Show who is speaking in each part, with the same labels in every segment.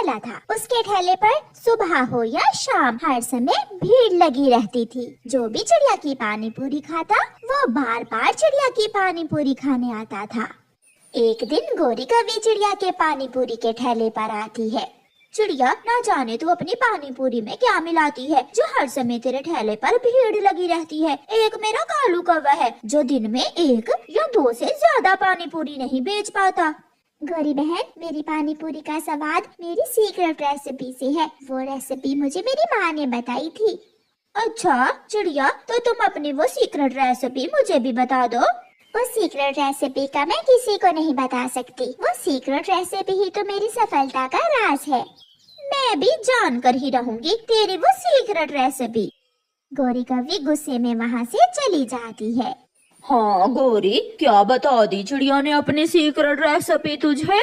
Speaker 1: ठेला था। उसके ठेले पर सुबह हो या शाम हर समय भीड़ लगी रहती थी। जो भी चिड़िया की पानी पूरी खाता वो बार बार चिड़िया की पानी पूरी खाने आता था। एक दिन गोरी कौवी चिड़िया के पानी पूरी के ठेले पर आती है। चिड़िया, ना जाने तू अपनी पानी पूरी में क्या मिलाती है जो हर समय तेरे ठेले पर भीड़ लगी रहती है। एक मेरा कालू कौवा है जो दिन में 1 या 2 से ज्यादा पानी पूरी नहीं बेच पाता।
Speaker 2: गौरी बहन, मेरी पानी पूरी का स्वाद मेरी सीक्रेट रेसिपी से है। वो रेसिपी मुझे मेरी माँ ने बताई थी।
Speaker 1: अच्छा चिड़िया, तो तुम अपनी वो सीक्रेट रेसिपी मुझे भी बता दो।
Speaker 2: वो सीक्रेट रेसिपी का मैं किसी को नहीं बता सकती। वो सीक्रेट रेसिपी ही तो मेरी सफलता का राज है।
Speaker 1: मैं भी जान कर ही रहूंगी तेरी वो सीक्रेट रेसिपी।
Speaker 2: गौरी कौवी गुस्से में वहाँ से चली जाती है।
Speaker 3: हाँ गौरी, क्या बता दी चिड़िया ने अपनी सीक्रेट रेसिपी तुझे?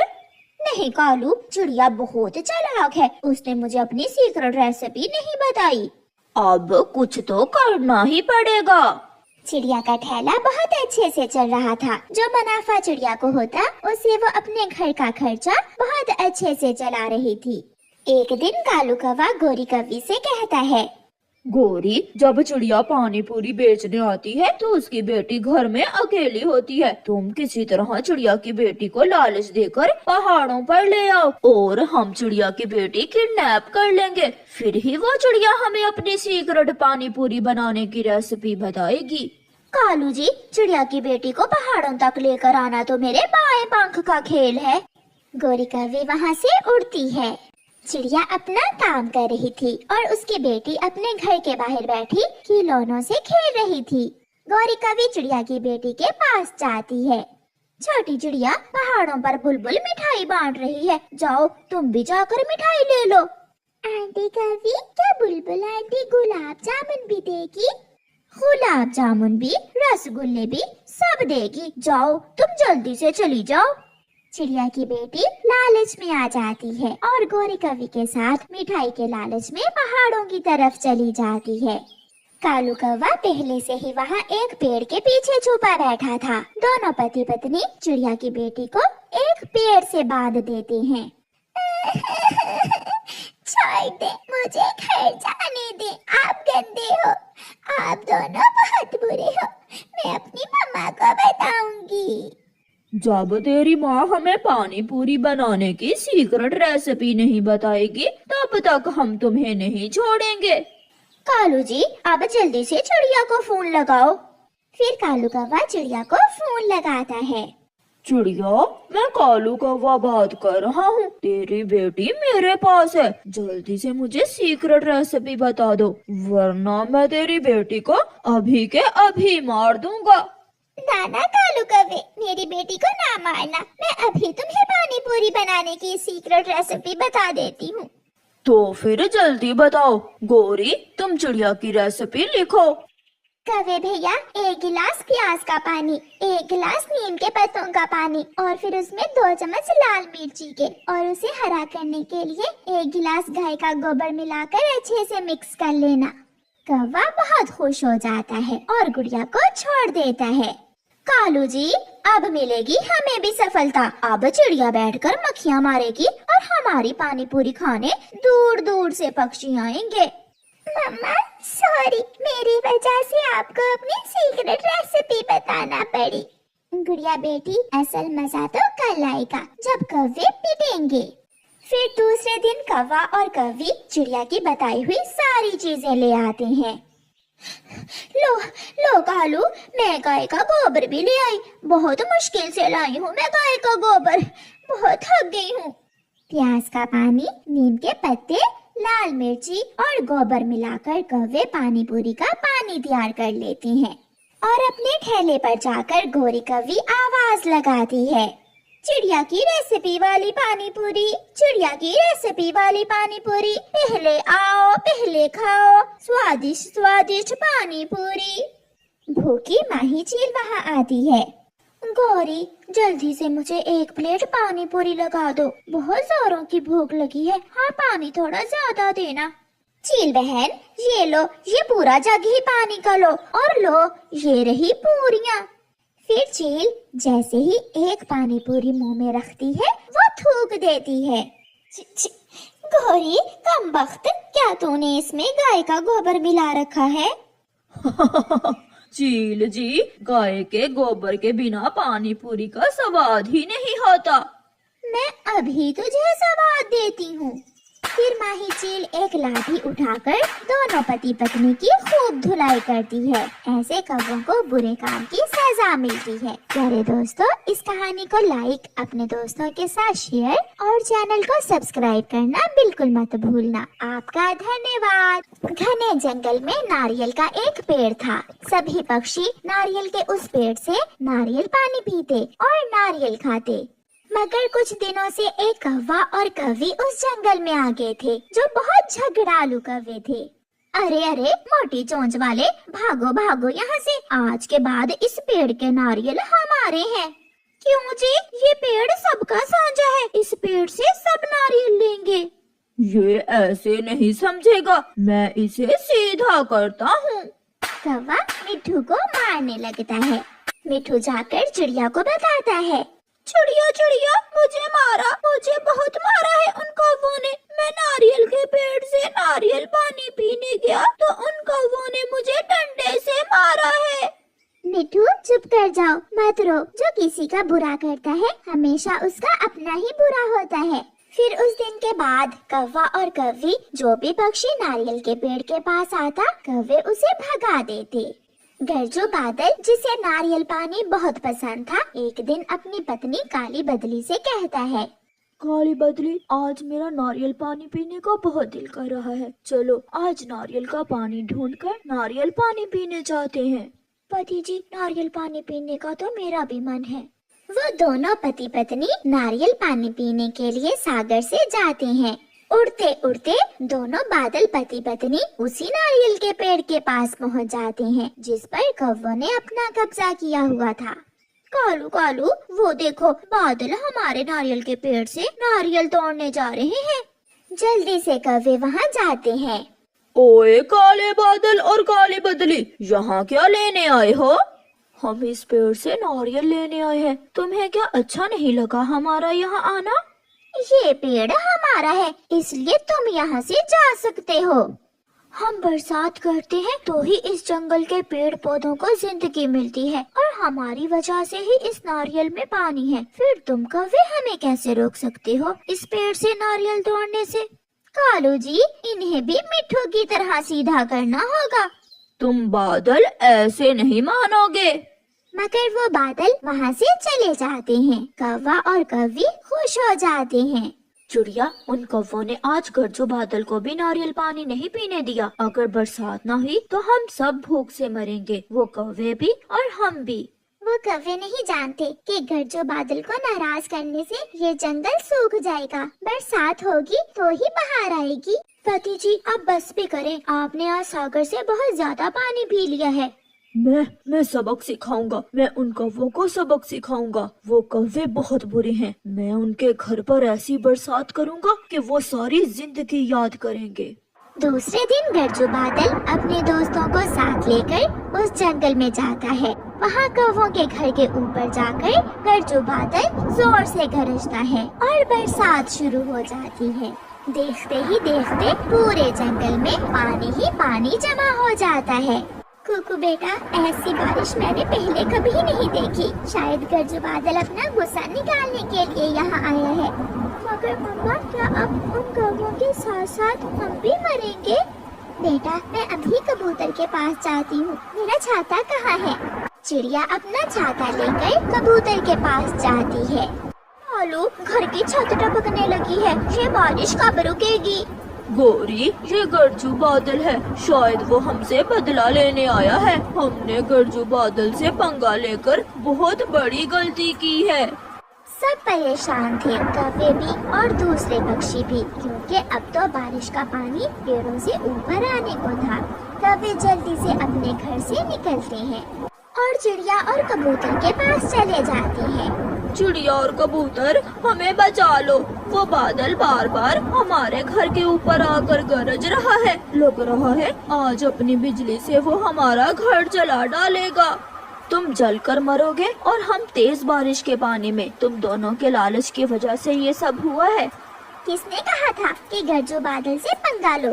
Speaker 1: नहीं कालू, चिड़िया बहुत चालाक है, उसने मुझे अपनी सीक्रेट रेसिपी नहीं बताई।
Speaker 3: अब कुछ तो करना ही पड़ेगा।
Speaker 2: चिड़िया का ठेला बहुत अच्छे से चल रहा था। जो मुनाफा चिड़िया को होता उससे वो अपने घर का खर्चा बहुत अच्छे से चला रही थी। एक दिन कालू कौवा गौरी कौवी से कहता है,
Speaker 3: गौरी, जब चिड़िया पानी पूरी बेचने आती है तो उसकी बेटी घर में अकेली होती है। तुम किसी तरह चिड़िया की बेटी को लालच देकर पहाड़ों पर ले आओ और हम चिड़िया की बेटी किडनैप कर लेंगे। फिर ही वो चिड़िया हमें अपनी सीक्रेट पानी पूरी बनाने की रेसिपी बताएगी।
Speaker 1: कालू जी, चिड़िया की बेटी को पहाड़ों तक लेकर आना तो मेरे बाएं पंख का खेल है।
Speaker 2: गौरी कौवी वहाँ से उड़ती है। चिड़िया अपना काम कर रही थी और उसकी बेटी अपने घर के बाहर बैठी खिलौनों से खेल रही थी। गौरी कौवी चिड़िया की बेटी के पास जाती है।
Speaker 1: छोटी चिड़िया, पहाड़ों पर बुलबुल मिठाई बांट रही है, जाओ तुम भी जाकर मिठाई ले लो।
Speaker 2: आंटी कौवी, क्या बुलबुल आंटी गुलाब जामुन भी देगी?
Speaker 1: गुलाब जामुन भी, रसगुल्ले भी, सब देगी। जाओ तुम जल्दी से चली जाओ।
Speaker 2: चिड़िया की बेटी लालच में आ जाती है और गौरी कौवी के साथ मिठाई के लालच में पहाड़ों की तरफ चली जाती है। कालू कौवा पहले से ही वहाँ एक पेड़ के पीछे छुपा बैठा था। दोनों पति पत्नी चिड़िया की बेटी को एक पेड़ से बांध देते हैं। छोड़ दे, मुझे घर जाने दे, आप गंदे हो, आप दोनों बहुत बुरे हो, मैं अपनी मम्मा को बताऊंगी।
Speaker 3: जब तेरी माँ हमें पानी पूरी बनाने की सीक्रेट रेसिपी नहीं बताएगी तब तक हम तुम्हें नहीं छोड़ेंगे।
Speaker 1: कालू जी, अब जल्दी से चिड़िया को फोन लगाओ।
Speaker 2: फिर कालू कौवा चिड़िया को फोन लगाता है।
Speaker 3: चिड़िया, मैं कालू कौवा बात कर रहा हूँ। तेरी बेटी मेरे पास है, जल्दी से मुझे सीक्रेट रेसिपी बता दो, वरना मैं तेरी बेटी को अभी के अभी मार दूंगा।
Speaker 2: नाना कालू कौवे, मेरी बेटी को ना मारना, मैं अभी तुम्हें पानी पूरी बनाने की सीक्रेट रेसिपी बता देती हूँ।
Speaker 3: तो फिर जल्दी बताओ। गौरी, तुम चिड़िया की रेसिपी लिखो।
Speaker 2: कौवे भैया, 1 गिलास प्याज का पानी, 1 गिलास नीम के पत्तों का पानी और फिर उसमें 2 चम्मच लाल मिर्ची के, और उसे हरा करने के लिए 1 गिलास गाय का गोबर मिलाकर अच्छे से मिक्स कर लेना। कौवा बहुत खुश हो जाता है और गुड़िया को छोड़ देता है।
Speaker 1: कालू जी, अब मिलेगी हमें भी सफलता। अब चिड़िया बैठकर मक्खियाँ मारेगी और हमारी पानी पूरी खाने दूर दूर से पक्षी आएंगे।
Speaker 2: मम्मा सॉरी, मेरी वजह से आपको अपनी सीक्रेट रेसिपी बताना पड़ी। गुड़िया बेटी, असल मजा तो कल आएगा जब कौवे पिटेंगे।
Speaker 1: फिर दूसरे दिन कौवा और कौवी चिड़िया की बताई हुई सारी चीजें ले आते हैं। लो लो कालू, मैं गाय का गोबर भी ले आई, बहुत मुश्किल से लाई हूँ मैं गाय का गोबर, बहुत थक गई हूँ।
Speaker 2: प्याज का पानी, नीम के पत्ते, लाल मिर्ची और गोबर मिलाकर कौवे पानी पूरी का पानी तैयार कर लेते हैं और अपने ठेले पर जाकर गौरी कौवी आवाज लगाती है,
Speaker 1: चिड़िया की रेसिपी वाली पानी पूरी, चिड़िया की रेसिपी वाली पानी पूरी, पहले आओ पहले खाओ, स्वादिष्ट स्वादिष्ट पानी पूरी।
Speaker 2: भूखी माही चील वहाँ आती है।
Speaker 1: गौरी, जल्दी से मुझे 1 प्लेट पानी पूरी लगा दो, बहुत जोरों की भूख लगी है। हाँ, पानी थोड़ा ज्यादा देना।
Speaker 2: चील बहन,
Speaker 1: ये लो, ये पूरा जग ही पानी का लो, और लो ये रही पूरियाँ।
Speaker 2: फिर चील जैसे ही 1 पानी पूरी मुंह में रखती है वो थूक देती है। गौरी कमबख्त, क्या तूने इसमें गाय का गोबर मिला रखा है?
Speaker 3: चील जी, गाय के गोबर के बिना पानी पूरी का स्वाद ही नहीं होता।
Speaker 1: मैं अभी तुझे स्वाद देती हूँ। फिर माही चील एक लाठी उठाकर दोनों पति पत्नी की खूब धुलाई करती है। ऐसे कौवों को बुरे काम की सजा मिलती है। प्यारे दोस्तों, इस कहानी को लाइक, अपने दोस्तों के साथ शेयर और चैनल को सब्सक्राइब करना बिल्कुल मत भूलना। आपका धन्यवाद। घने जंगल में नारियल का एक पेड़ था। सभी पक्षी नारियल के उस पेड़ से नारियल पानी पीते और नारियल खाते। मगर कुछ दिनों से एक कौवा और कौवी उस जंगल में आ गए थे, जो बहुत झगड़ालू कौवे थे। अरे अरे मोटी चोंच वाले, भागो भागो यहाँ से। आज के बाद इस पेड़ के नारियल हमारे हैं। क्यों जी? ये पेड़ सबका साझा है, इस पेड़ से सब नारियल लेंगे।
Speaker 3: ये ऐसे नहीं समझेगा, मैं इसे सीधा करता हूँ।
Speaker 1: कौवा मिट्ठू को मारने लगता है। मिट्ठू जाकर चिड़िया को बताता है।
Speaker 3: चिड़िया चिड़िया, मुझे मारा, मुझे बहुत मारा है उन कौवों ने। मैं नारियल के पेड़ से नारियल पानी पीने गया तो उन कौवों ने मुझे डंडे से मारा है।
Speaker 1: मिट्ठू चुप कर जाओ, मत रो। जो किसी का बुरा करता है हमेशा उसका अपना ही बुरा होता है। फिर उस दिन के बाद कौवा और कौवी, जो भी पक्षी नारियल के पेड़ के पास आता, कौवे उसे भगा देते। गरजू बादल, जिसे नारियल पानी बहुत पसंद था, एक दिन अपनी पत्नी काली बदली से कहता है।
Speaker 3: काली बदली, आज मेरा नारियल पानी पीने का बहुत दिल कर रहा है। चलो आज नारियल का पानी ढूंढकर नारियल पानी पीने जाते हैं।
Speaker 1: पति जी, नारियल पानी पीने का तो मेरा भी मन है। वो दोनों पति पत्नी नारियल पानी पीने के लिए सागर से जाते हैं। उड़ते उड़ते दोनों बादल पति पत्नी उसी नारियल के पेड़ के पास पहुंच जाते हैं, जिस पर कौवों ने अपना कब्जा किया हुआ था। कालू कालू, वो देखो, बादल हमारे नारियल के पेड़ से नारियल तोड़ने जा रहे हैं। जल्दी से कौवे वहां जाते हैं।
Speaker 3: ओए काले बादल और काली बदली, यहाँ क्या लेने आए हो? हम इस पेड़ से नारियल लेने आए हैं। तुम्हें क्या अच्छा नहीं लगा हमारा यहाँ आना?
Speaker 1: ये पेड़ हमारा है, इसलिए तुम यहाँ से जा सकते हो। हम बरसात करते हैं तो ही इस जंगल के पेड़ पौधों को जिंदगी मिलती है और हमारी वजह से ही इस नारियल में पानी है। फिर तुम कौवे हमें कैसे रोक सकते हो इस पेड़ से नारियल तोड़ने से? कालू जी, इन्हें भी मिट्ठू की तरह सीधा करना होगा।
Speaker 3: तुम बादल ऐसे नहीं मानोगे।
Speaker 1: मगर वो बादल वहाँ से चले जाते हैं। कौवा और कौवी खुश हो जाते हैं।
Speaker 3: चिड़िया, उन कौवों ने आज गरजू बादल को भी नारियल पानी नहीं पीने दिया। अगर बरसात न हुई तो हम सब भूख से मरेंगे, वो कौवे भी और हम भी।
Speaker 1: वो कौवे नहीं जानते कि गरजू बादल को नाराज करने से ये जंगल सूख जाएगा। बरसात होगी तो ही बाहर आएगी। पति जी, आप बस भी करें, आपने आज सागर से बहुत ज्यादा पानी पी लिया है।
Speaker 3: मैं सबक सिखाऊंगा, मैं उन कौवों को सबक सिखाऊंगा। वो कौवे बहुत बुरे हैं। मैं उनके घर पर ऐसी बरसात करूंगा कि वो सारी जिंदगी याद करेंगे।
Speaker 1: दूसरे दिन गरजू बादल अपने दोस्तों को साथ लेकर उस जंगल में जाता है। वहाँ कौवों के घर के ऊपर जाकर गरजू बादल जोर से गरजता है और बरसात शुरू हो जाती है। देखते ही देखते पूरे जंगल में पानी ही पानी जमा हो जाता है। कुकू बेटा, ऐसी बारिश मैंने पहले कभी नहीं देखी। शायद गरजू बादल अपना गुस्सा निकालने के लिए यहाँ आया है। मगर मम्मा, क्या अब उन कौवों के साथ साथ हम भी मरेंगे? बेटा, मैं अभी कबूतर के पास जाती हूँ। मेरा छाता कहाँ है? चिड़िया अपना छाता लेकर कबूतर के पास जाती है। आलू, घर की छत टपकने लगी है। ये बारिश कब रुकेगी?
Speaker 3: गौरी, ये गरजू बादल है, शायद वो हमसे बदला लेने आया है। हमने गरजू बादल से पंगा लेकर बहुत बड़ी गलती की है।
Speaker 1: सब परेशान थे, कौवे भी और दूसरे पक्षी भी, क्योंकि अब तो बारिश का पानी पेड़ों से ऊपर आने को था। कौवे जल्दी से अपने घर से निकलते हैं और चिड़िया और कबूतर के पास चले जाते हैं।
Speaker 3: चिड़िया और कबूतर, हमें बचा लो, वो बादल बार बार हमारे घर के ऊपर आकर गरज रहा है। लग रहा है आज अपनी बिजली से वो हमारा घर जला डालेगा। तुम जलकर मरोगे और हम तेज बारिश के पानी में। तुम दोनों के लालच की वजह से ये सब हुआ है।
Speaker 2: किसने कहा था कि गरजू बादल से पंगा लो?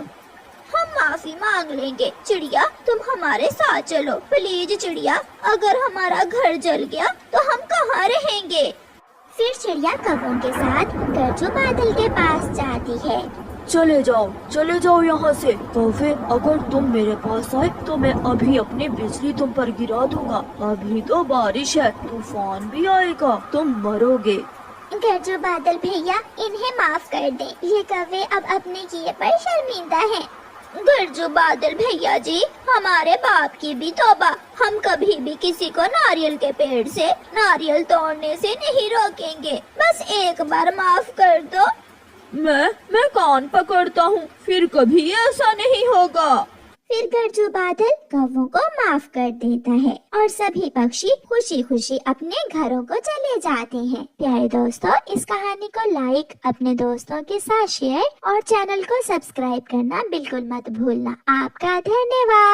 Speaker 1: हम माफी मांग लेंगे चिड़िया, तुम हमारे साथ चलो प्लीज चिड़िया। अगर हमारा घर जल गया तो हम कहाँ रहेंगे?
Speaker 2: फिर चिड़िया कौवों के साथ गरजू बादल के पास जाती है।
Speaker 3: चले जाओ यहाँ से। कौवे, अगर तुम मेरे पास आए तो मैं अभी अपनी बिजली तुम पर गिरा दूंगा। अभी तो बारिश है, तूफान भी आएगा, तुम मरोगे।
Speaker 2: गरजू बादल भैया, इन्हें माफ कर दे। ये कौवे अब अपने किए पर शर्मिंदा हैं।
Speaker 1: गरजू बादल भैया जी, हमारे बाप की भी तौबा, हम कभी भी किसी को नारियल के पेड़ से नारियल तोड़ने से नहीं रोकेंगे। बस एक बार माफ कर दो।
Speaker 3: मैं कान पकड़ता हूँ, फिर कभी ऐसा नहीं होगा।
Speaker 2: फिर गरजू बादल कौवों को माफ कर देता है और सभी पक्षी खुशी खुशी अपने घरों को चले जाते हैं। प्यारे दोस्तों, इस कहानी को लाइक, अपने दोस्तों के साथ शेयर और चैनल को सब्सक्राइब करना बिल्कुल मत भूलना। आपका धन्यवाद।